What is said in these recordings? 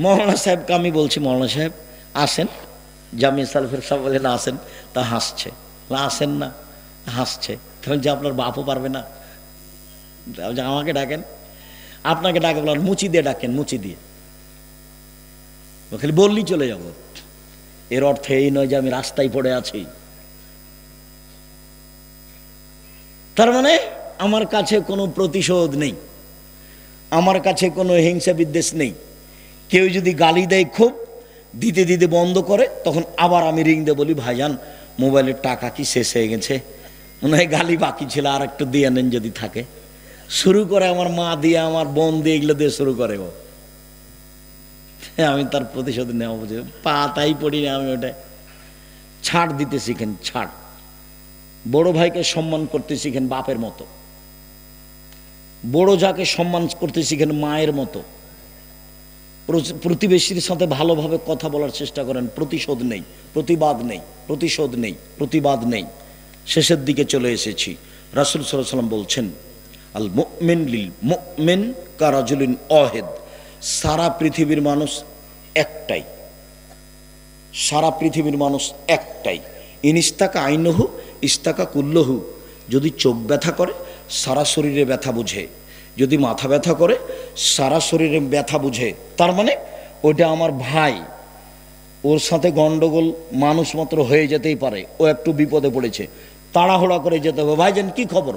মৌলানা সাহেবকে আমি বলছি, মৌলানা সাহেব আসেন, জামিয়া সালফের সাহেব বলে না আসেন, তা হাসছে, আসেন না, হাসছে। তখন যে আপনার বাপও পারবে না, আমাকে ডাকেন, আপনাকে ডাকে বলেন মুচি দিয়ে ডাকেন, মুচি দিয়ে, খালি বললেই চলে যাব। এর অর্থ এই নয় যে আমি রাস্তায় পড়ে আছি। তার মানে আমার কাছে কোনো প্রতিশোধ নেই, আমার কাছে কোনো হিংসা বিদ্বেষ নেই। কেউ যদি গালি দেয় খুব দিতে দিতে বন্ধ করে, তখন আবার আমি রিং দিয়ে বলি, ভাইজান মোবাইলের টাকা কি শেষ হয়ে গেছে, মনে হয় গালি বাকি ছিল, আর একটু দিয়ে নেন যদি থাকে। শুরু করে আমার মা দিয়ে, আমার বোন দিয়ে, এগুলো দিয়ে শুরু করে ও। আমি তার প্রতিশোধ নেওয়া বুঝে পাতাই পড়ি না আমি। ওটা ছাড় দিতে শিখেন, ছাড়। বড় ভাইকে সম্মান করতে শিখেন বাপের মতো, বড় যাকে সম্মান করতে শিখেন মায়ের মতো। প্রতিবেশীর সাথে ভালোভাবে কথা বলার চেষ্টা করেন। প্রতিশোধ নেই, প্রতিবাদ নেই, প্রতিশোধ নেই, প্রতিবাদ নেই। শেষের দিকে চলে এসেছি। রাসূল সাল্লাল্লাহু আলাইহি ওয়াসাল্লাম বলছেন, আল মুমিন লিল মুমিন কারাজুলিন ওয়াহিদ। সারা পৃথিবীর মানুষ একটাই, সারা পৃথিবীর মানুষ একটাই। ইনিস্তাকা আইনহু ইস্তাকা কুল্লহু। যদি চোখ ব্যথা করে সারা শরীরে ব্যথা বুঝে, যদি মাথা ব্যথা করে সারা শরীরে ব্যথা বুঝে। তার মানে ওইটা আমার ভাই, ওর সাথে গন্ডগোল মানুষ মাত্র হয়ে যেতেই পারে, ও একটু বিপদে পড়েছে, তাড়াহুড়া করে যেতে হবে। ভাইজান কি খবর,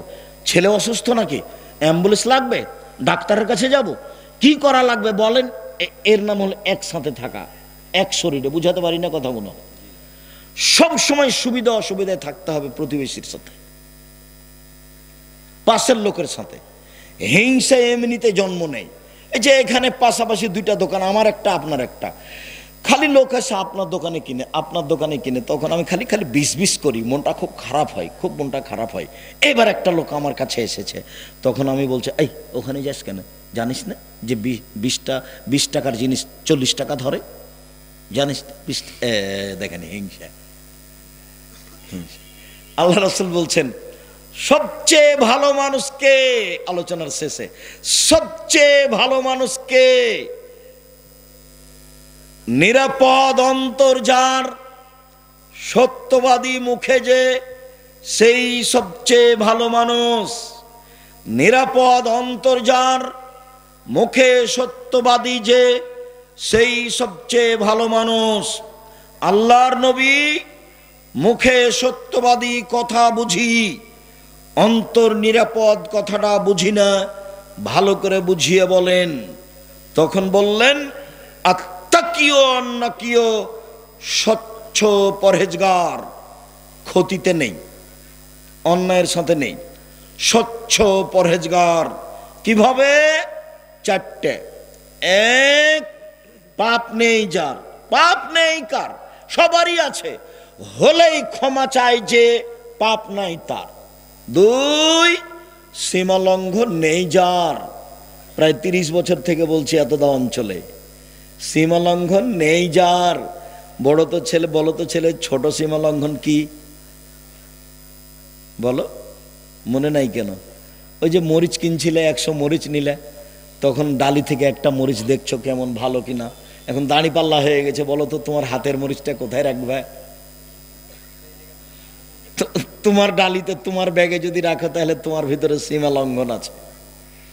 ছেলে অসুস্থ নাকি, অ্যাম্বুলেন্স লাগবে, ডাক্তারের কাছে যাব, কি করা লাগবে বলেন। এর নাম হল একসাথে থাকা, এক শরীরে। বুঝাতে পারি না কথাগুলো। সব সময় সুবিধা অসুবিধায় থাকতে হবে প্রতিবেশীর সাথে, পাশের লোকের সাথে। হিংসা এমনিতে জন্ম নেই। এই যে এখানে পাশাপাশি দুইটা দোকান, আমার একটা আপনার একটা, খালি লোক এসে আপনার দোকানে কিনে, আপনার দোকানে কিনে, তখন আমি খালি খালি বিষ করি, মনটা খুব খারাপ হয়, খুব মনটা খারাপ হয়। এবার একটা লোক আমার কাছে এসেছে, তখন আমি বলছি, এই ওখানে যাস কেন, জানিস না যে 20 টাকার জিনিস 40 টাকা ধরে, জানিস? দেখেন হিংসা, হিংসা। আল্লাহ রাসূল বলছেন সবচেয়ে ভালো মানুষকে, আলোচনার শেষে, সবচেয়ে ভালো মানুষকে, নিরাপদ অন্তর যার, সত্যবাদী মুখে যে, সেই সবচেয়ে ভালো মানুষ। নিরাপদ অন্তর যার, মুখে সত্যবাদী যে, সেই সবচেয়ে ভালো মানুষ। আল্লাহর নবী মুখে সত্যবাদী কথা বুঝি, অন্তর নিরাপদ কথাটা বুঝি না, ভালো করে বুঝিয়ে বলেন। তখন বললেন, আত্তাকিও আন্নাকিও, স্বচ্ছ পরহেজগার, ক্ষতিতে নেই, অন্যায়ের সাথে নেই, স্বচ্ছ পরহেজগার। কিভাবে? 4টে। এক, পাপ নেই যার, পাপ নেই কার, সবারই আছে, হলেই ক্ষমা চায় যে, পাপ নাই তার। 2, সীমা লঙ্ঘন নেই যার। প্রায় 30 বছর থেকে বলছি এতদা অঞ্চলে, সীমা লঙ্ঘন নেই যার। বড় তো ছেলে, বলো তো ছেলে, ছোট সীমা লঙ্ঘন কি বলো, মনে নাই কেন? ওই যে মরিচ কিনছিলে, 100 মরিচ নিলে, তখন ডালি থেকে একটা মরিচ দেখছো কেমন ভালো কিনা, এখন দাড়ি পাল্লা হয়ে গেছে, বলো তো তোমার হাতের মরিচটা কোথায় রাখবে? তোমার ডালিতে, তোমার ব্যাগে যদি রাখো, তাহলে তোমার ভিতরে সীমা লঙ্ঘন আছে।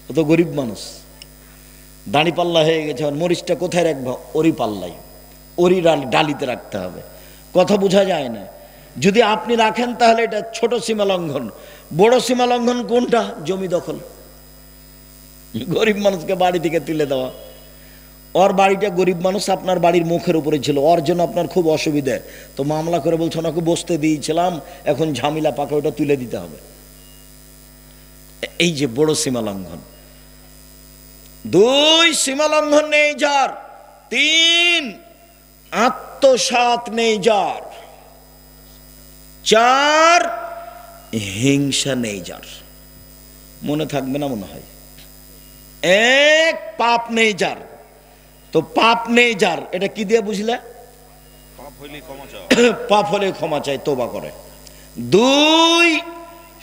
ও তো গরিব মানুষ, দাড়ি পাল্লা হয়ে গেছে, মরিচটা কোথায় রাখবো? ওরই পাল্লাই, ওরই ডালিতে রাখতে হবে। কথা বোঝা যায় না? যদি আপনি রাখেন তাহলে এটা ছোট সীমা লঙ্ঘন। বড় সীমা লঙ্ঘন কোনটা? জমি দখল, গরিব মানুষকে বাড়ি থেকে তুলে দেওয়া। ওর বাড়িটা গরিব মানুষ, আপনার বাড়ির মুখের উপরে ছিল, ওর জন্য আপনার খুব অসুবিধে, তো মামলা করে বলছে ওনাকে বসতে দিয়েছিলাম, এখন ঝামেলা পাকা, ওটা তুলে দিতে হবে। এই যে বড় সীমা লঙ্ঘন। 2, সীমা লঙ্ঘন নেই যার। 3, আত্মসাৎ নেই যার। 4, হিংসা নেই যার। মনে থাকবে না মনে হয়? 1, পাপ নেই যার। তো পাপ নেই যার, এটা কি দিয়ে বুঝলে? পাপ হলে ক্ষমা চাই, তওবা করে। 2,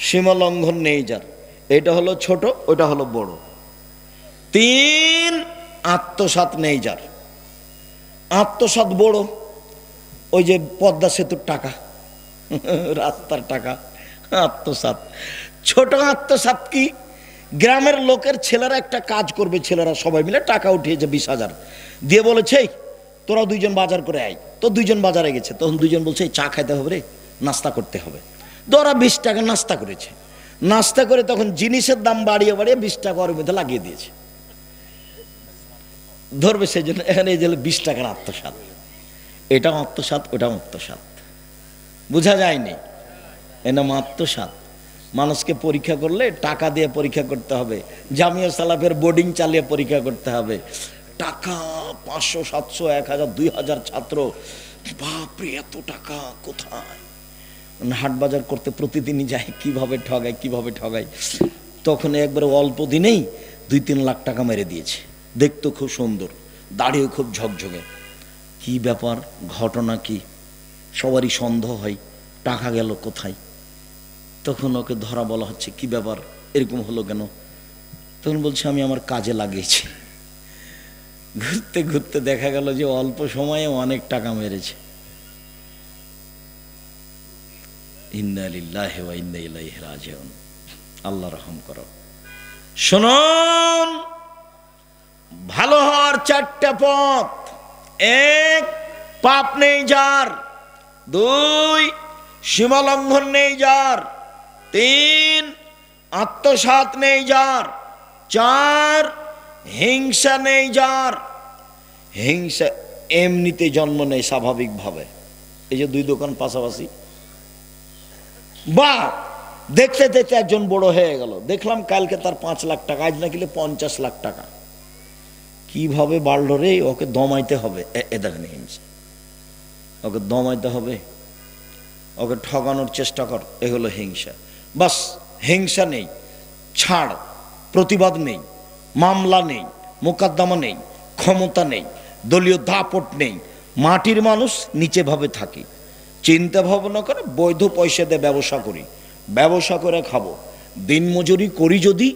সীমা লঙ্ঘন নেই যার, এটা হলো ছোট, ওটা হলো বড়। 3, আত্মসাৎ নেই যার। আত্মসাৎ বড়, ওই যে পদ্মা সেতুর টাকা, রাস্তার টাকা, আত্মসাৎ। ছোট আত্মসাৎ কি, গ্রামের লোকের ছেলেরা একটা কাজ করবে, ছেলেরা সবাই মিলে টাকা উঠিয়েছে 20,000 দিয়ে, বলেছে তোরা 2জন বাজার করে আয়। তো 2জন বাজারে গেছে, তখন 2জন বলছে চা খাইতে হবে রে, নাস্তা করতে হবে। তো ওরা 20 টাকা নাস্তা করেছে। নাস্তা করে তখন জিনিসের দাম বাড়িয়ে বাড়িয়ে 20 টাকা ওর মধ্যে লাগিয়ে দিয়েছে, ধরবে সেই জন্য। এখানে এই যে 20 টাকার আত্মসাৎ, এটাও আত্মসাৎ, ওটাও আত্মসাৎ, বোঝা যায়নি। এর নাম আত্মসাৎ। মানুষকে পরীক্ষা করলে টাকা দিয়ে পরীক্ষা করতে হবে, জামিয়া সালাফের বোর্ডিং চালিয়ে পরীক্ষা করতে হবে। টাকা 500, 700, 1000, 2000 ছাত্র, বাপরে এত টাকা কোথায়? হাট বাজার করতে প্রতিদিনই যায়, কিভাবে ঠগায়, কিভাবে ঠগায়। তখন একবারে অল্প দিনেই 2-3 লাখ টাকা মেরে দিয়েছে। দেখতো খুব সুন্দর, দাড়িও খুব ঝকঝকে। কি ব্যাপার, ঘটনা কি? সবারই সন্দেহ হয়, টাকা গেল কোথায়? তখন ওকে ধরা বলা হচ্ছে, কি ব্যাপার, এরকম হলো কেন? তখন বলছে আমি আমার কাজে লাগিয়েছি। ঘুরতে ঘুরতে দেখা গেল যে অল্প সময়ে অনেক টাকা মেরেছে। ইন্না লিল্লাহি ওয়া ইন্না ইলাইহি রাজিউন। আল্লাহ রহম করো। শুনুন, ভালো হওয়ার 4টা পথ। 1, পাপ নেই যার। 2, সীমালঙ্ঘন নেই যার। 3, আত্মসাৎ নেই যার। 4, হিংসা নেই যার। হিংসা এমনিতে জন্ম নেই স্বাভাবিকভাবে। এই যে 2 দোকান পাশাপাশি, বা দেখতে দেখতে একজন বড় হয়ে গেল, দেখলাম কালকে তার 5 লাখ টাকা, আজ না কিলে 50 লাখ টাকা। কিভাবে বাড়লো রে? ওকে দমাইতে হবে। এ দেখেন হিংসা, ওকে দমাইতে হবে, ওকে ঠগানোর চেষ্টা কর, এ হলো হিংসা। বাস, হিংসা নেই, ছাড়, প্রতিবাদ নেই, মামলা নেই, মোকদ্দমা নেই, ক্ষমতা নেই, দলীয় দাপট নেই, মাটির মানুষ নিচে ভাবে থাকি, চিন্তা ভাবনা করে বৈধ পয়সা দিয়ে ব্যবসা করি, ব্যবসা করে খাবো। দিনমজুরি করি যদি,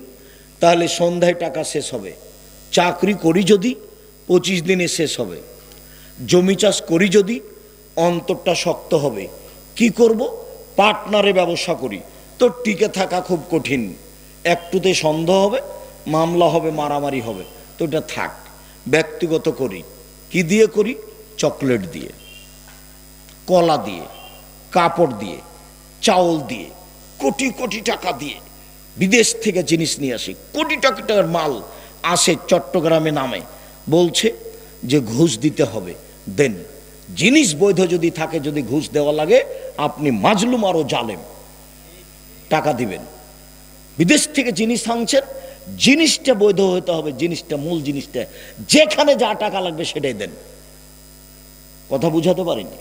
তাহলে সন্ধ্যায় টাকা শেষ হবে। চাকরি করি যদি, 25 দিনে শেষ হবে। জমি চাষ করি যদি, অন্তরটা শক্ত হবে। কি করব? পার্টনারে ব্যবসা করি, তো টিকে থাকা খুব কঠিন। একটুতে সন্দেহ হবে, মামলা হবে, মারামারি হবে, তো এটা থাক। ব্যক্তিগত করি, কি দিয়ে করি? চকলেট দিয়ে, কলা দিয়ে, কাপড় দিয়ে, চাউল দিয়ে, কোটি কোটি টাকা দিয়ে বিদেশ থেকে জিনিস নিয়ে আসি। কোটি টাকার মাল আসে, চট্টগ্রামে নামে, বলছে যে ঘুষ দিতে হবে, দেন। জিনিস বৈধ যদি থাকে, যদি ঘুষ দেওয়া লাগে, আপনি মাজলুম আরো জালেম, টাকা দিবেন। বিদেশ থেকে জিনিস আনছেন, জিনিসটা বৈধ হতে হবে, জিনিসটা, মূল জিনিসটা, যেখানে যা টাকা লাগবে সেটাই দেন। কথা বুঝাতে পারিনি?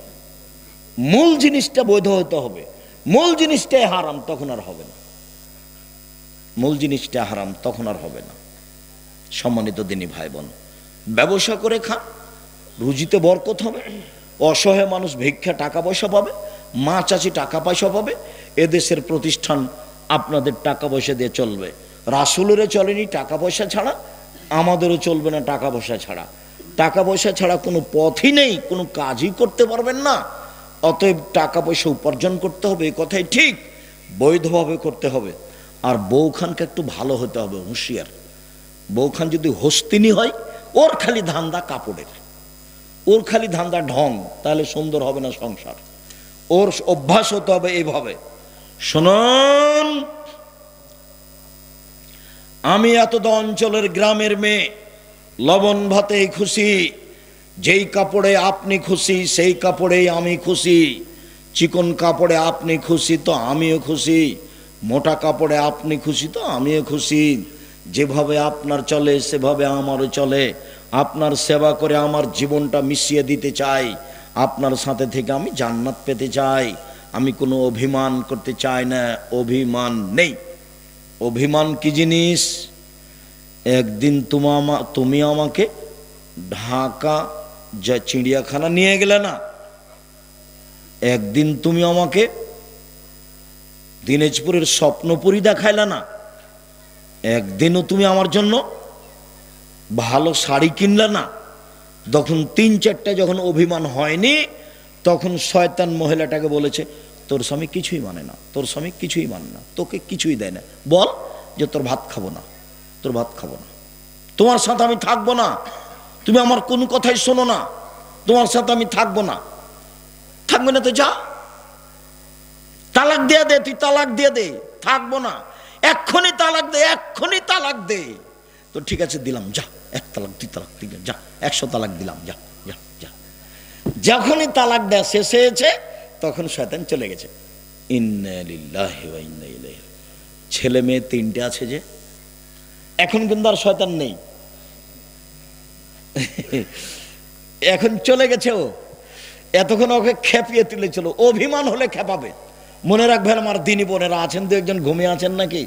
মূল জিনিসটা বৈধ হতে হবে। মূল জিনিসটাই হারাম, তখন আর হবে না। মূল জিনিসটা হারাম, তখন আর হবে না। সম্মানিত দিনী ভাই বোন, ব্যবসা করে খান, রুজিতে বরকত হবে। অসহায় মানুষ ভিক্ষা টাকা পয়সা পাবে, মা চাচি টাকা পয়সা পাবে। এদেশের প্রতিষ্ঠান আপনাদের টাকা পয়সা দিয়ে চলবে। রাসূলেরও চলেনি টাকা পয়সা ছাড়া, আমাদেরও চলবে না টাকা পয়সা ছাড়া। টাকা পয়সা ছাড়া কোনো পথই নেই, কোনো কাজই করতে পারবেন না। অতএব টাকা পয়সা উপার্জন করতে হবে, এই কথাই ঠিক, বৈধভাবে করতে হবে। আর বউখানকে একটু ভালো হতে হবে, হুঁশিয়ার। বউখান যদি হস্তিনী হয়, ওর খালি ধান্দা কাপড়ের, ওর খালি ধান্দা ঢং, তাহলে সুন্দর হবে না সংসার। ওর অভ্যাস হতে হবে এইভাবে। শুনুন, আমি এতদ অঞ্চলের গ্রামের মেয়ে, লবণ ভাতেই খুশি। যেই কাপড়ে আপনি খুশি, সেই কাপড়েই আমি খুশি। চিকন কাপড়ে আপনি খুশি, তো আমিও খুশি। মোটা কাপড়ে আপনি খুশি, তো আমিও খুশি। যেভাবে আপনার চলে, সেভাবে আমারও চলে। আপনার সেবা করে আমার জীবনটা মিশিয়ে দিতে চাই। আপনার সাথে থেকে আমি জান্নাত পেতে চাই। আমি কোনো অভিমান করতে চাই না, অভিমান নেই। অভিমান কি জিনিস? একদিন তুমি আমাকে ঢাকা যা চিড়িয়াখানা নিয়ে গেলে না, একদিন তুমি আমাকে দিনাজপুরের স্বপ্নপুরী দেখাইলে না, একদিনও তুমি আমার জন্য ভালো শাড়ি কিনলে না, তখন 3-4টা যখন অভিমান হয়নি, তখন শয়তান মহিলাটাকে বলেছে, তোর স্বামী কিছুই মানে না, তোর স্বামী কিছুই মানে না, তোকে কিছুই দেয় না, বল যে তোর ভাত খাবো না, তোর ভাত খাবো না, তোমার সাথে আমি থাকবো না, তুমি আমার কোনো কথাই শোনো না, তোমার সাথে আমি থাকবো না। থাকবে না তো যা, তালাক দিয়ে দে, তুই তালাক দিয়ে দে, থাকবো না, এক্ষুনি তালাক দে, এক্ষুনি তালাক দে। তো ঠিক আছে দিলাম, যা, 1 তালাক 2 তালাক 3, যা 100 তালাক দিলাম, যা যা যা। যখনই তালাক দেওয়া শেষ হয়েছে তখন শয়তান চলে গেছে। ইন্না লিল্লাহি ওয়া ইন্না ইলাইহি। ছেলে মেয়ে 3টে আছে যে, এখন কিন্তু আর শয়তান নেই, এখন চলে গেছে ও। এতক্ষণ ওকে খেপিয়ে তুলেছিল, অভিমান হলে খেপাবে। মনে রাখবেন আমার দিনী বোনেরা, আছেন 2-1জন ঘুমিয়ে আছেন নাকি?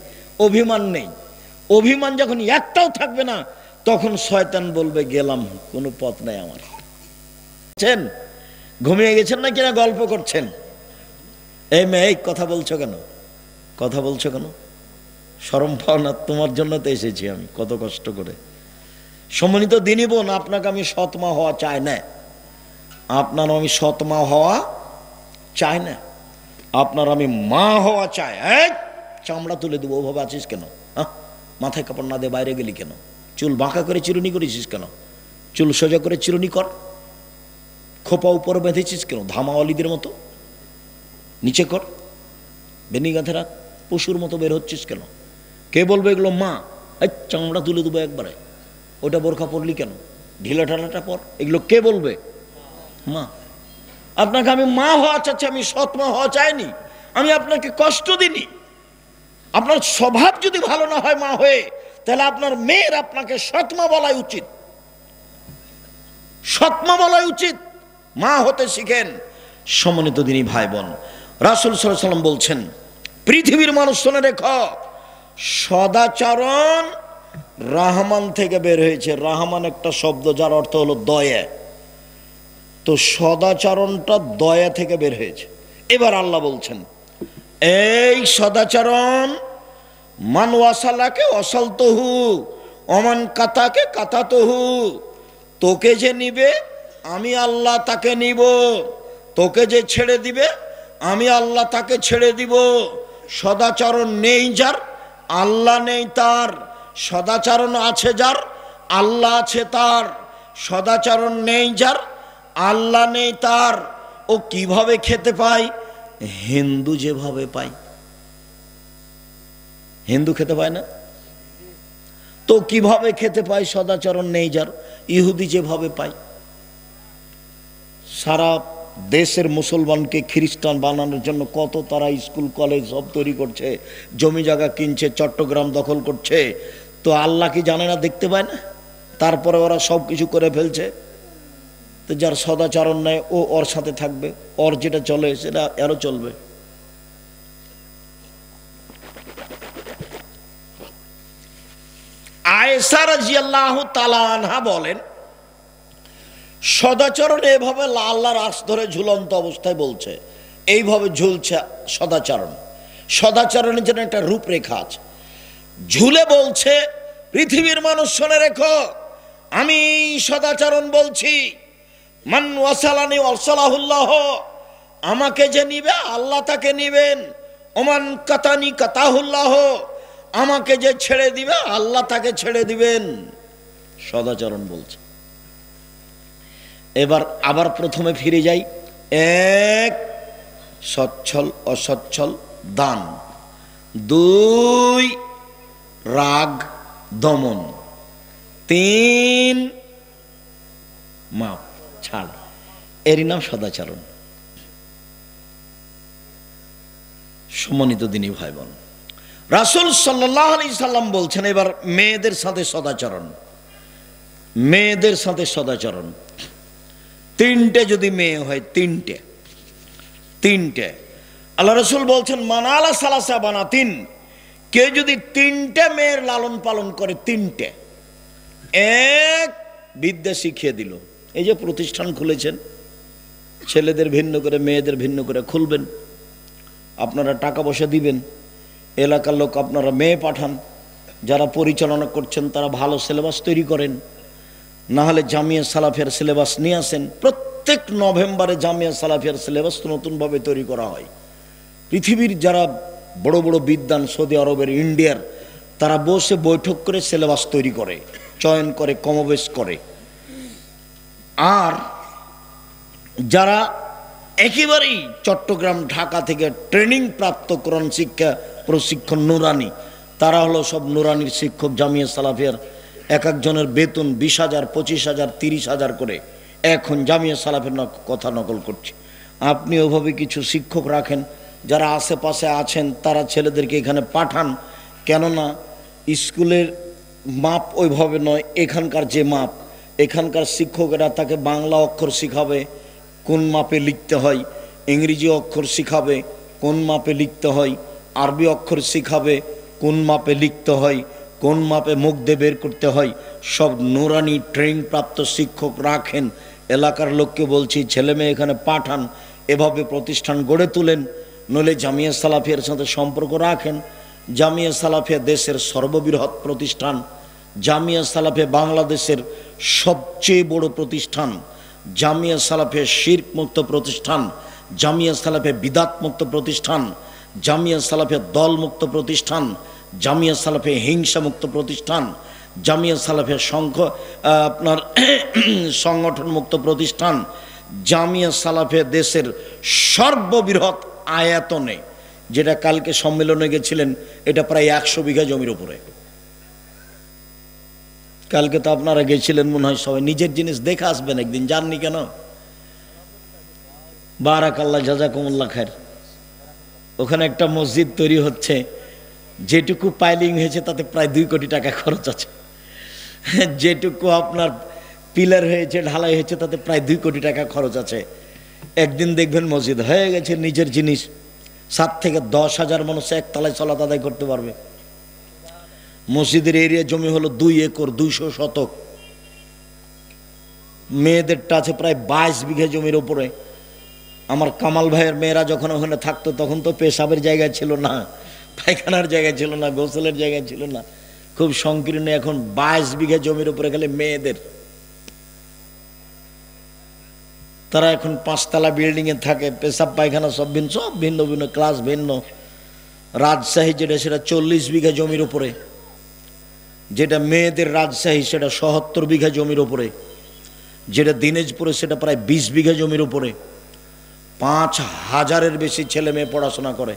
অভিমান নেই, অভিমান যখন একটাও থাকবে না তখন শয়তান বলবে গেলাম, কোনো পথ নাই আমার। ঘুমিয়ে গেছেন না কিনা গল্প করছেন? এই মেয়ে কথা বলছো কেন, কথা বলছো কেন? শরম পাও না? তোমার জন্য তো এসেছি আমি কত কষ্ট করে। সম্মানিত দিনী বোন, আপনাকে আমি সৎমা হওয়া চাই না, আপনার আমি সৎমা হওয়া চাই না, আপনার আমি মা হওয়া চাই। চামড়া তুলে দেবো, ওভাবে আছিস কেন? মাথায় কাপড় না দিয়ে বাইরে গেলি কেন? চুল বাঁকা করে চিরুনি করেছিস কেন? চুল সোজা করে চিরুনি কর। খোপা উপরে বেঁধেছিস কেন ধামাওয়ালিদের মতো? নিচে কর, বেনি গাঁথে রাখ, পশুর মতো বের হচ্ছিস কেন? কে বলবে এগুলো মা? চামড়া তুলে দেবো একবারে। ওটা বোরখা পরলি কেন? ঢিলা ঢালাটা পর। এগুলো কে বলবে? মা। আপনাকে আমি মা হওয়া চাচ্ছি, আমি সৎ মা হওয়া চাইনি, আমি আপনাকে কষ্ট দিনি। আপনার স্বভাব যদি ভালো না হয় মা হয়ে, তাহলে আপনার মেয়ের আপনাকে সৎমা বলাই উচিত, সৎমা বলাই উচিত। মা হতে শিখেন। সম্মানিত দিনী ভাই বোন, রাসূল সাল্লাল্লাহু আলাইহি ওয়াসাল্লাম বলছেন, পৃথিবীর মানুষ শুনে রেখো, সদাচরণ রহমান থেকে বের হয়েছে। রহমান একটা শব্দ যার অর্থ হলো দয়া, তো সদাচরণটা দয়া থেকে বের হয়েছে। এবার আল্লাহ বলছেন, এই সদাচরণ মান ওয়াসালাকে ওয়াসালতুহু ওমান কাতাকে কাতাতুহু, তোকে যে নিবে আমি আল্লাহ তাকে নিব, তোকে যে ছেড়ে দিবে আমি আল্লাহ তাকে ছেড়ে দিব। সদাচরণ নেই যার, আল্লাহ নেই তার। সদাচরণ আছে যার, আল্লাহ আছে তার। সদাচরণ নেই যার, আল্লাহ নেই তার। ও কিভাবে খেতে পায়? হিন্দু যেভাবে পায়। হিন্দু খেতে পায় না তো কিভাবে খেতে পায়? সদাচরণ নেই যার, ইহুদি যেভাবে পায়। সারা দেশের মুসলমানকে খ্রিস্টান বানানোর জন্য কত তারা স্কুল কলেজ সব তৈরি করছে, জমি জায়গা কিনছে, চট্টগ্রাম দখল করছে। তো আল্লাহ কি জানে না, দেখতে পায় না? তারপরে ওরা সব কিছু করে ফেলছে। তো যার সদাচরণ নেই ও ওর সাথে থাকবে, ওর যেটা চলে সেটা এরও চলবে। আয়েশা রাদিয়াল্লাহু তাআলা আনহা বলেন, সদাচরণ এভাবে আল্লাহর আরশ ধরে ঝুলন্ত অবস্থায় বলছে, এইভাবে ঝুলছে সদাচরণ। সদাচরণের জন্য একটা রূপরেখা আছে। ঝুলে বলছে, পৃথিবীর মানুষ শুনে রেখো, আমি সদাচরণ বলছি, মান ওয়াসালানি ওয়াসালাহুল্লাহ, আমাকে যে নিবে আল্লাহ তাকে নিবেন। ওমান কাতানি কাতাহুল্লাহ, আমাকে যে ছেড়ে দিবে আল্লাহ তাকে ছেড়ে দিবেন। সদাচরণ বলছে। এবার আবার প্রথমে ফিরে যাই। 1 সচ্ছল অসচ্ছল দান, 2 রাগ দমন, 3 মাপ ছাড়। এরই নাম সদাচরণ। সম্মানিত দিনী ভাই বোন, রাসূল সাল্লাল্লাহু আলাইহি সাল্লাম বলছেন, এবার মেয়েদের সাথে সদাচরণ। মেয়েদের সাথে সদাচরণ 3টে যদি মেয়ে হয়, 3টে। আল্লাহ রাসূল বলছেন, মানালা সালাসা বানাতিন, কে যদি 3টে মেয়ের লালন পালন করে, 3টে, 1 বিদ্যা শিখিয়ে দিল। এই যে প্রতিষ্ঠান খুলেছেন, ছেলেদের ভিন্ন করে মেয়েদের ভিন্ন করে খুলবেন, আপনারা টাকা পয়সা দিবেন, এলাকার লোক আপনারা মেয়ে পাঠান, যারা পরিচালনা করছেন তারা ভালো সিলেবাস তৈরি করেন, না হলে জামিয়া সালাফিয়ার সিলেবাস নিয়ে আসেন। প্রত্যেক নভেম্বরে জামিয়া সালাফিয়ার সিলেবাস নতুনভাবে তৈরি করা হয়। পৃথিবীর যারা বড় বড় বিদ্বান, সৌদি আরবের, ইন্ডিয়ার, তারা বসে বৈঠক করে সিলেবাস তৈরি করে, চয়ন করে, কমবেশ করে। আর যারা একেবারেই চট্টগ্রাম, ঢাকা থেকে ট্রেনিং প্রাপ্ত কোরআন শিক্ষা প্রশিক্ষণ নুরানি, তারা হলো সব নুরানির শিক্ষক। জামিয়া সালাফিয়ার এক একজনের বেতন 20,000, 25,000, 30,000 করে। এখন জামিয়া সালাফের কথা নকল করছি। আপনি ওভাবে কিছু শিক্ষক রাখেন, যারা আশেপাশে আছেন তারা ছেলেদেরকে এখানে পাঠান। কেননা স্কুলের মাপ ওইভাবে নয়, এখানকার যে মাপ, এখানকার শিক্ষকেরা তাকে বাংলা অক্ষর শিখাবে, কোন মাপে লিখতে হয়, ইংরেজি অক্ষর শিখাবে, কোন মাপে লিখতে হয়, আরবি অক্ষর শিখাবে, কোন মাপে লিখতে হয়, কোন মাপে মুখ দিয়ে বের করতে হয়। সব নুরানি ট্রেনিং প্রাপ্ত শিক্ষক রাখেন। এলাকার লোককে বলছি, ছেলে মেয়ে এখানে পাঠান, এভাবে প্রতিষ্ঠান গড়ে তোলেন। নইলে জামিয়া সালাফিয়ার সাথে সম্পর্ক রাখেন। জামিয়া সালাফিয়া দেশের সর্ববৃহৎ প্রতিষ্ঠান। জামিয়া সালাফিয়া বাংলাদেশের সবচেয়ে বড় প্রতিষ্ঠান। জামিয়া সালাফিয়া শিরক মুক্ত প্রতিষ্ঠান। জামিয়া সালাফিয়া বিদাত মুক্ত প্রতিষ্ঠান। জামিয়া সালাফিয়া দল মুক্ত প্রতিষ্ঠান। জামিয়া সালাফিয়া হিংসা মুক্ত প্রতিষ্ঠান। জামিয়া সালাফিয়া আপনার সংগঠন মুক্ত প্রতিষ্ঠান। জামিয়া সালাফিয়া দেশের সর্ববৃহৎ আয়তনে, যেটা কালকে সম্মেলনে গেছিলেন, এটা প্রায় 100 বিঘা জমির উপরে। কালকে তো আপনারা গেছিলেন মনে হয়, সবাই নিজের জিনিস দেখে আসবেন একদিন, জাননি কেন? বারাকাল্লাহ, জাযাকুমুল্লাহ খায়ের। ওখানে একটা মসজিদ তৈরি হচ্ছে, যেটুকু পাইলিং হয়েছে তাতে প্রায় 2 কোটি টাকা খরচ আছে। যেটুকু আপনার পিলার হয়েছে, ঢালাই হয়েছে, তাতে প্রায় 2 কোটি টাকা খরচ আছে। একদিন দেখবেন মসজিদ হয়ে গেছে, নিজের জিনিস। 7 থেকে 10,000 মানুষ একতলায় সালাত আদায় করতে পারবে। মসজিদের এরিয়া জমি হলো 2 একর, 200 শতক। মেয়েদেরটা আছে প্রায় 22 বিঘা জমির উপরে। আমার কামাল ভাইয়ের মেয়েরা যখন ওখানে থাকতো, তখন তো পেশাবের জায়গা ছিল না, পায়খানার জায়গা ছিল না, গোসলের জায়গা ছিল না, খুব সংকীর্ণ। এখন 22 বিঘা জমির উপরে গেলে মেয়েদের, তারা এখন 5 তলা বিল্ডিং এ থাকে, পেশাব পায়খানা সব ভিন্ন ভিন্ন, ক্লাস ভিন্ন। রাজশাহী যেটা, সেটা 40 বিঘা জমির উপরে। যেটা মেয়েদের রাজশাহী, সেটা 77 বিঘা জমির উপরে। যেটা দিনাজপুরে, সেটা প্রায় 20 বিঘা জমির উপরে। 5,000-এর বেশি ছেলে মেয়ে পড়াশোনা করে।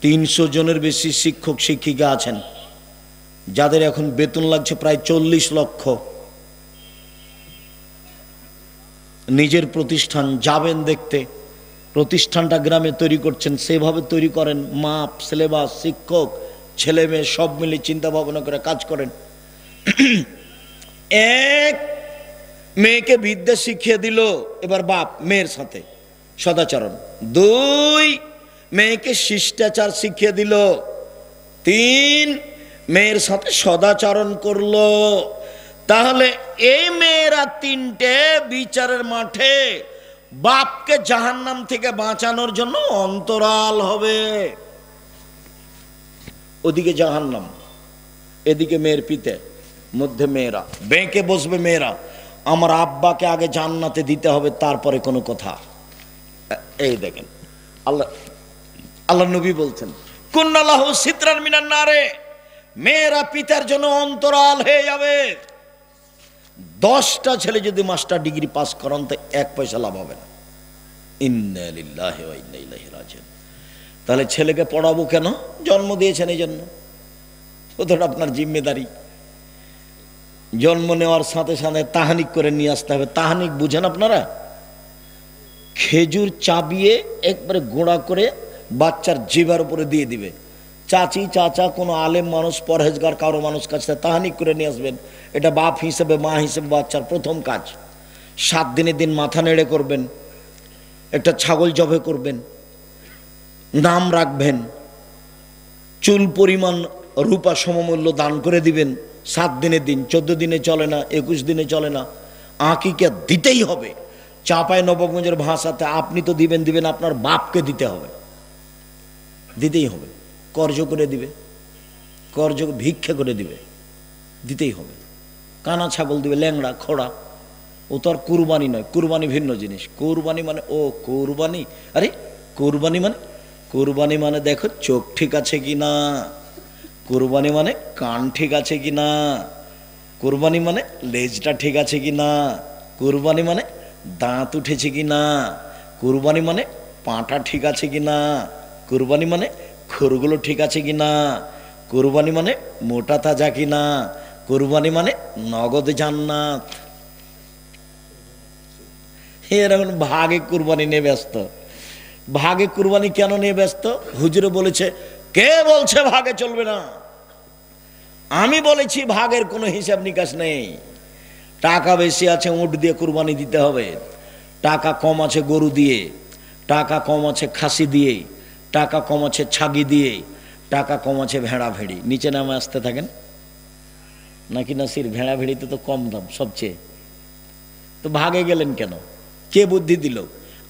300 জনের বেশি শিক্ষক শিক্ষিকা আছেন, যাদের এখন বেতন লাগছে প্রায় 40 লক্ষ। নিজের প্রতিষ্ঠান যাবেন দেখতে, প্রতিষ্ঠানটা গ্রামে তৈরি করছেন, সেভাবে তৈরি করেন। মাপ, সিলেবাস, শিক্ষক, ছেলে মেয়ে সব মিলে চিন্তা ভাবনা করে কাজ করেন। এক মেয়েকে বিদ্যা শিখিয়ে দিল, এবার বাপ মেয়ের সাথে সদাচরণ। 2 মেয়েকে শিষ্টাচার শিখিয়ে দিল। 3 মেয়ের সাথে সদাচরণ করলো। তাহলে এই মেয়েরা 3টে বিচারের মাঠে বাপকে জাহান্নাম থেকে বাঁচানোর জন্য অন্তরাল হবে। ওদিকে জাহান্নাম, এদিকে মেয়ের পিতে, মধ্যে মেয়েরা। বেঁকে বসবে মেয়েরা, আমার আব্বাকে আগে জান্নাতে দিতে হবে, তারপরে কোনো কথা। এই দেখেন, আল্লাহ নবী বলছেন, কুন্নাল্লাহু সিতরান মিনান নারে, মেয়েরা পিতার জন্য অন্তরাল হয়ে যাবে। 10টা ছেলে যদি মাস্টার ডিগ্রি পাস করান, তো 1 পয়সা লাভ হবে না। ইন্না লিল্লাহি ওয়া ইন্না ইলাইহি রাজিউন। তাহলে ছেলেকে পড়াবো কেন? জন্ম দিয়েছেন এই জন্য, ওটা আপনার জিম্মেদারি। জন্ম নেওয়ার সাথে সাথে তাহানিক করে নিয়ে আসতে হবে। তাহানিক বুঝেন আপনারা? খেজুর চাবিয়ে একবারে গোড়া করে বাচ্চার জিভার উপরে দিয়ে দিবে। চাচি, চাচা, কোনো আলেম মানুষ, পরহেজগার কারো মানুষ কাছে তাহানিক করে নিয়ে আসবেন। এটা বাপ হিসেবে, মা হিসেবে বাচ্চার প্রথম কাজ। 7 দিনের দিন মাথা নেড়ে করবেন, একটা ছাগল জবে করবেন, নাম রাখবেন, চুল পরিমাণ রূপা সমমূল্য দান করে দিবেন। 7 দিনের দিন, 14 দিনে চলে না, 21 দিনে চলে না, আকিকা দিতেই হবে। চাঁপাই নবাবগঞ্জের ভাষাতে আপনি তো দিবেন, আপনার বাপকে দিতে হবে, দিতেই হবে। কর্জ করে দিবে, কর্জ ভিক্ষা করে দিবে, দিতেই হবে। কানা ছাগল দিবে, ল্যাংড়া খোড়া। ও তো আর কুরবানি নয়, কুরবানি ভিন্ন জিনিস। কুরবানি মানে ও কুরবানি, আরে কুরবানি মানে, কুরবানি মানে দেখো চোখ ঠিক আছে কি না, কুরবানি মানে কান ঠিক আছে কি না, কুরবানি মানে লেজটা ঠিক আছে কি না, কুরবানি মানে দাঁত উঠেছে কি না, কুরবানি মানে পাটা ঠিক আছে কি না, কুরবানি মানে খুরগুলো ঠিক আছে কি না, কুরবানি মানে মোটা তাজা কি না, কুরবানি মানে নগদ জান্নাত। এর এখন ভাগে কুরবানি নিয়ে ব্যস্ত। ভাগে কুরবানি কেন নিয়ে ব্যস্ত? হুজুরে বলেছে, কে বলছে ভাগে চলবে না? আমি বলেছি ভাগের কোনো হিসাব নিকাশ নেই। টাকা বেশি আছে উট দিয়ে কুরবানি দিতে হবে, টাকা কম আছে গরু দিয়ে, টাকা কম আছে খাসি দিয়ে, টাকা কম আছে ছাগি দিয়ে, টাকা কম আছে ভেড়া ভেড়ি। নিচে নামে আসতে থাকেন নাকি নাসির? ভেড়া ভেড়িতে তো কম দাম সবচেয়ে, তো ভাগে গেলেন কেন? কে বুদ্ধি দিল?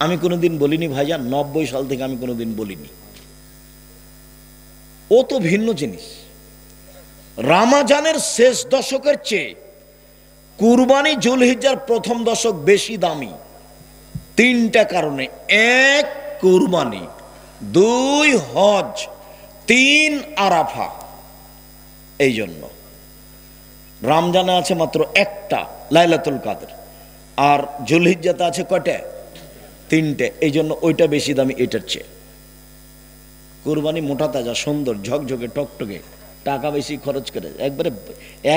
আমি কোনোদিন বলিনি ভাইজান, 90 সাল থেকে আমি কোনোদিন বলিনি। ও তো ভিন্ন জিনিস। রামাজানের শেষ দশকের চেয়ে কুরবানি জুলহিজ্জার প্রথম দশক বেশি দামি। 3টা কারণে: 1 কুরবানি, 2 হজ, 3 আরাফা। এই জন্য রমজানে আছে মাত্র একটা লাইলাতুল কাদর, আর জুলহিজ্জাতে আছে কয়টা? 3টে। এই জন্য ওইটা বেশি দামি এটার চেয়ে। কুরবানি মোটা তাজা সুন্দর ঝকঝকে টকটকে, টাকা বেশি খরচ করে একবারে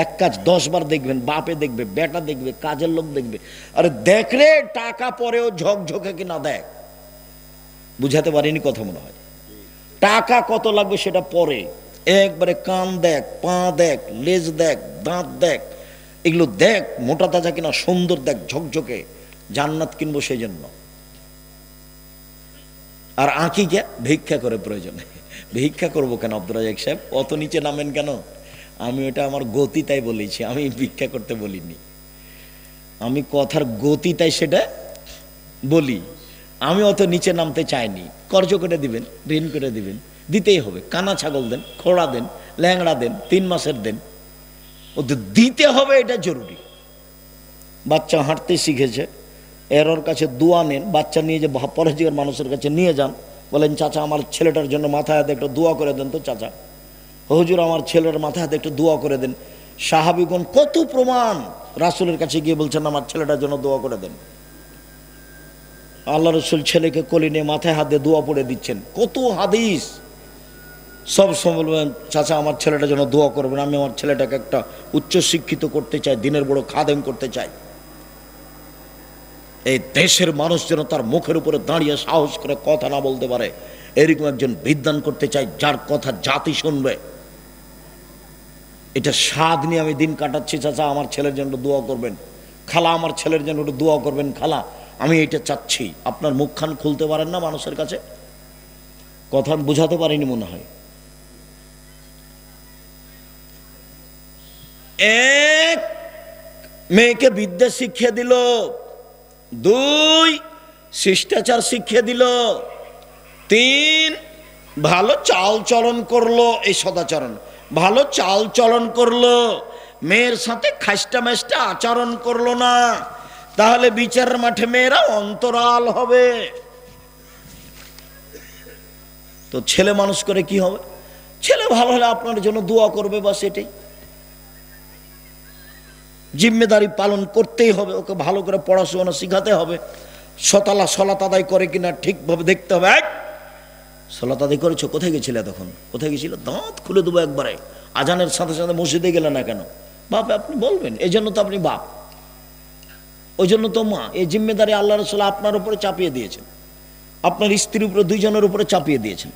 এক কাজ 10 বার দেখবেন, বাপে দেখবে, বেটা দেখবে, কাজের লোক দেখবে। আরে দেখ রে, টাকা পরেও ঝকঝকে কি না দেখ। বুঝাতে পারিনি কথা মনে হয়? টাকা কত লাগবে সেটা পরে, একবারে কান দেখ, পা দেখ, লেজ দেখ, দাঁত দেখ, এগুলো দেখ মোটা তাজা কিনা, সুন্দর দেখ, ঝকঝকে। জান্নাত কিনবো সেই জন্য। আর আঁকি কে ভিক্ষা করে প্রয়োজনে। ভিক্ষা করবো কেন আব্দুর রাজাক সাহেব? অত নিচে নামেন কেন? আমি ওটা আমার গতি তাই বলেছি, আমি ভিক্ষা করতে বলিনি। আমি কথার গতি তাই সেটা বলি। আমি অত নিচে নামতে চাইনি। কর্জ করে দিবেন, ঋণ করে দিবেন, দিতেই হবে। কানা ছাগল দেন, খোড়া দেন, ল্যাংড়া দেন, 3 মাসের দেন, ওদের দিতে হবে, এটা জরুরি। বাচ্চা হাঁটতে শিখেছে, ওর কাছে দোয়া নেন। বাচ্চা নিয়ে যে পরেজগার মানুষের কাছে নিয়ে যান, বলেন চাচা আমার ছেলেটার জন্য মাথায় হাতে একটু দোয়া করে দেন তো চাচা। হুজুর আমার ছেলের মাথায় হাতে একটু দোয়া করে দেন। সাহাবীগণ কত প্রমাণ, রাসূলের কাছে গিয়ে বলছেন আমার ছেলেটার জন্য দোয়া করে দেন। আল্লাহ রসুল ছেলেকে কোলে নিয়ে মাথায় হাত দিয়ে দোয়া পড়ে দিচ্ছেন। কত হাদিস। সব সময় বলবেন চাচা আমার ছেলেটার জন্য দোয়া করবেন, আমি আমার ছেলেটাকে একটা উচ্চ শিক্ষিত করতে চাই, দিনের বড় খাদেম করতে চাই। এই দেশের মানুষ যেন তার মুখের উপরে দাঁড়িয়ে সাহস করে কথা না বলতে পারে, এরকম একজন বিদ্বান করতে চাই যার কথা জাতি শুনবে। এটা স্বাদ নিয়ে আমি দিন কাটাচ্ছি। চাচা আমার ছেলের জন্য দোয়া করবেন, খালা আমার ছেলের জন্য একটু দোয়া করবেন, খালা আমি এটা চাচ্ছি। আপনার মুখখান খুলতে পারেন না মানুষের কাছে? কথা বুঝাতে পারিনি মনে হয়। এক, মেয়েকে বিদ্যা শিখিয়ে দিল। 2 শিষ্টাচার শিখিয়ে দিল। 3 ভালো চাল চলন করলো, এই সদাচরণ, ভালো চাল চলন করলো, মেয়ের সাথে খাস্টা মেস্টা আচরণ করলো না। তাহলে বিচারের মাঠে মেয়েরা অন্তরাল হবে। তো ছেলে মানুষ করে কি হবে? ছেলে ভালো হলে আপনার জন্য দোয়া করবে, বাস এটাই। জিম্মেদারি পালন করতেই হবে, ওকে ভালো করে পড়াশোনা শিখাতে হবে। সলাত আদায় করে কিনা ঠিকভাবে দেখতে হবে। সলাত আদায় করেছো? কোথায় গেছিলে তখন? কোথায় গেছিল? দাঁত খুলে দেবো একবারে। আজানের সাথে সাথে মসজিদে গেলে না কেন? বাপ আপনি বলবেন, এই জন্য তো আপনি বাপ, ওই জন্য তো মা। এই জিম্মেদারি আল্লাহ রাসূল আপনার উপরে চাপিয়ে দিয়েছেন, আপনার স্ত্রীর উপরে, 2 জনের উপরে চাপিয়ে দিয়েছেন।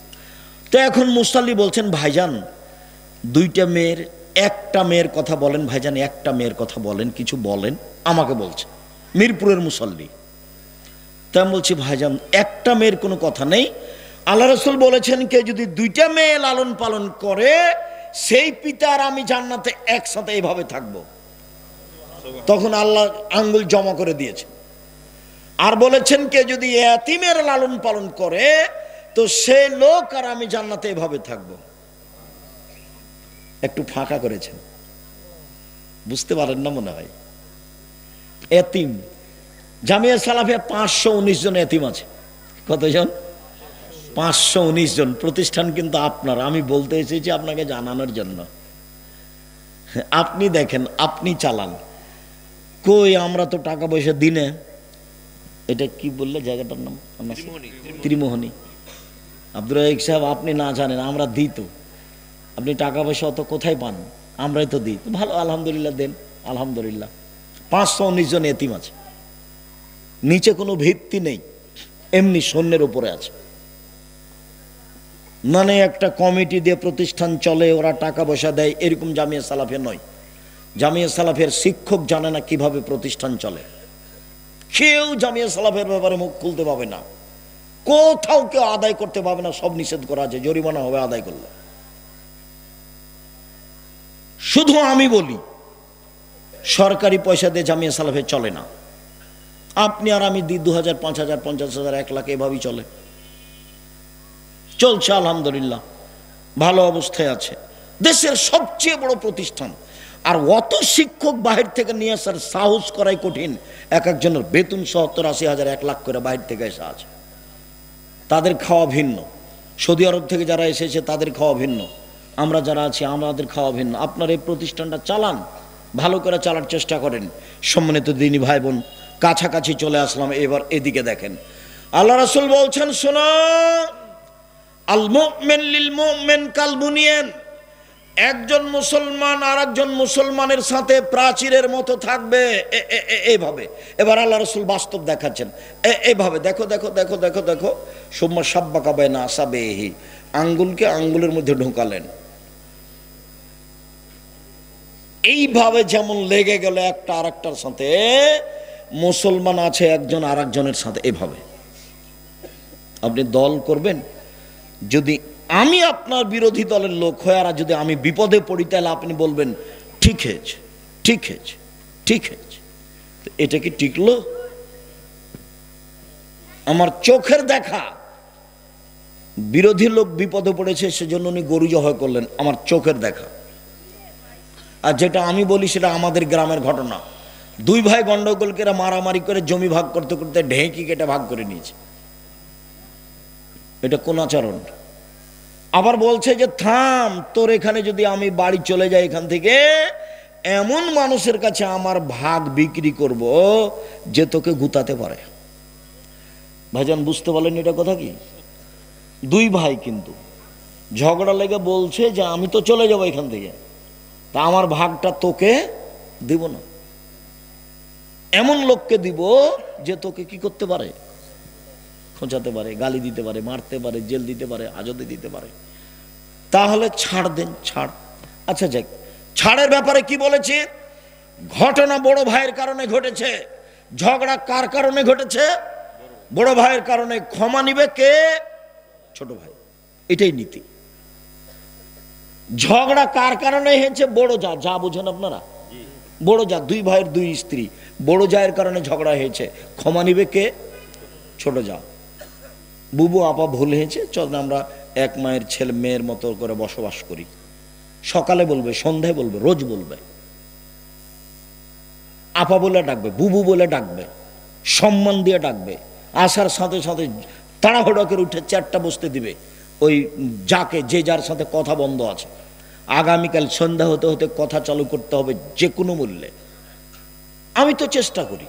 তো এখন মুসাল্লি বলছেন ভাইজান 2টা মেয়ের, একটা মেয়ের কথা বলেন ভাইজান, একটা মেয়ের কথা বলেন, কিছু বলেন। আমাকে বলছে মিরপুরের মুসাল্লি। তাই আমি বলছি ভাইজান একটা মেয়ের কোনো কথা নেই। আল্লাহ রাসূল বলেছেন কে যদি 2টা মেয়ে লালন পালন করে, সেই পিতা আর আমি জান্নাতে একসাথে এইভাবে থাকবো। তখন আল্লাহ আঙ্গুল জমা করে দিয়েছে। আর বলেছেন কে যদি এতিমের লালন পালন করে, তো সে লোক আর আমি জান্নাতে এভাবে থাকবো। একটু ফাঁকা করেছেন। বুঝতে পারেন না মনে হয়। এতিম জামিয়া সালাফিয়া 519 জন এতিম আছে। কতজন? 519 জন। প্রতিষ্ঠান কিন্তু আপনার, আমি বলতে এসেছি আপনাকে জানানোর জন্য। আপনি দেখেন, আপনি চালান। কই আমরা তো টাকা পয়সা দিনে, এটা কি বললে জায়গাটার নাম? ত্রিমোহনী। আব্দুর রাজ্জাক সাহেব আপনি না জানেন, আমরা দিই তো। আপনি টাকা পয়সা অত কোথায় পান? আমরাই তো দিই। ভালো, আলহামদুলিল্লাহ দেন, আলহামদুলিল্লাহ। 519 জন এতিম আছে, নিচে কোনো ভিত্তি নেই, এমনি শূন্যের উপরে আছে। মানে একটা কমিটি দিয়ে প্রতিষ্ঠান চলে, ওরা টাকা পয়সা দেয়, এরকম জামিয়া সালাফিয়া নয়। জামিয়া সালাফিয়ার শিক্ষক জানে না কিভাবে প্রতিষ্ঠান চলে। কেউ জামিয়া সালাফিয়ার ব্যাপারে মুখ খুলতে পাবে না, কোথাও কেউ আদায় করতে পাবে না, সব নিষেধ করা আছে, জরিমানা হবে আদায় করলে। শুধু আমি বলি, সরকারি পয়সা দিয়ে জামিয়া সালাফিয়া চলে না। আপনি আর আমি দিই 2000, 5000, 50,000, 1 লাখ, এভাবেই চলে, চলছে আলহামদুলিল্লাহ, ভালো অবস্থায় আছে। দেশের সবচেয়ে বড় প্রতিষ্ঠান। আর অত শিক্ষক বাহির থেকে নিয়ে আসার সাহস করাই কঠিন। এক একজনের বেতন 70, 80 হাজার, 1 লাখ করে বাহির থেকে এসে আছে। তাদের খাওয়া ভিন্ন, সৌদি আরব থেকে যারা এসেছে তাদের খাওয়া ভিন্ন, আমরা যারা আছি আমাদের খাওয়া ভিন্ন। আপনার এই প্রতিষ্ঠানটা চালান, ভালো করে চালার চেষ্টা করেন। সম্মানিত দিনী ভাই বোন, কাছাকাছি চলে আসলাম, এবার এদিকে দেখেন। আল্লাহ রাসূল বলছেন, শোনো, আল মুমিন লিল মুমিন কাল বুনিয়ান। একজন মুসলমান আর একজন মুসলমানের সাথে প্রাচীরের মতো থাকবে, এইভাবে। এবার আল্লাহ রাসূল বাস্তব দেখাচ্ছেন, এইভাবে দেখো দেখো দেখো দেখো দেখো। সুম্মা সাব্বাকা বাইনা আসাবিহি, আঙ্গুলকে আঙ্গুলের মধ্যে ঢোকালেন, এইভাবে যেমন লেগে গেল একটা আর একটার সাথে। মুসলমান আছে একজন আর একজনের সাথে, এভাবে আপনি দল করবেন। যদি আমি আপনার বিরোধী দলের লোক হয়ে আর যদি আমি বিপদে পড়ি, তাহলে আপনি বলবেন ঠিক হয়েছে, ঠিক হয়েছে, ঠিক হয়েছে। এটা কি টিকলো? আমার চোখের দেখা বিরোধী লোক বিপদে পড়েছে, সেজন্য উনি গরু জবাই করলেন, আমার চোখের দেখা। আর যেটা আমি বলি সেটা আমাদের গ্রামের ঘটনা। 2 ভাই গন্ডগোল করে মারামারি করে জমি ভাগ করতে করতে ঢেঁকি কেটে ভাগ করে নিয়েছে। এটা কোন আচরণ? আবার বলছে যে থাম, তোর এখানে যদি আমি বাড়ি চলে যাই এখান থেকে, এমন মানুষের কাছে আমার ভাগ বিক্রি করব যে তোকে গুতাতে পারে। ভাইজান বুঝতে পারলেন এটা কথা কি? 2 ভাই কিন্তু ঝগড়া লেগে বলছে যে আমি তো চলে যাবো এখান থেকে, তা আমার ভাগটা তোকে দিব না। এমন লোককে দিব যে তোকে কি করতে পারে? খোঁচাতে পারে, গালি দিতে পারে, মারতে পারে, জেল দিতে পারে, আজতে দিতে পারে। তাহলে ছাড় দেন, ছাড়। আচ্ছা যাক, ছাড়ের ব্যাপারে কি বলেছি? ঘটনা বড় ভাইয়ের কারণে ঘটেছে। ঝগড়া কার কারণে ঘটেছে? বড় ভাইয়ের কারণে। ক্ষমা নিবে কে? ছোট ভাই। এটাই নীতি। ঝগড়া কার কারণে হয়েছে? বড় যা, যা বুঝেন আপনারা, বড় যা, 2 ভাইয়ের 2 স্ত্রী, বড় জায়ের কারণে ঝগড়া হয়েছে। ক্ষমা নিবে কে? ছোট যা। বুবু আপা ভুল হয়েছে, চল আমরা এক মায়ের ছেলে মেয়ের মতো করে বসবাস করি। সকালে বলবে, সন্ধ্যায় বলবে, রোজ বলবে। আপা বলে ডাকবে, বুবু বলে ডাকবে, সম্মান দিয়ে ডাকবে। আসার সাথে সাথে তাড়াহুড়ো করে উঠে 4টা বসতে দিবে ওই যাকে, যে যার সাথে কথা বন্ধ আছে। আগামীকাল সন্ধ্যা হতে হতে কথা চালু করতে হবে যে কোনো মূল্যে। আমি তো চেষ্টা করি।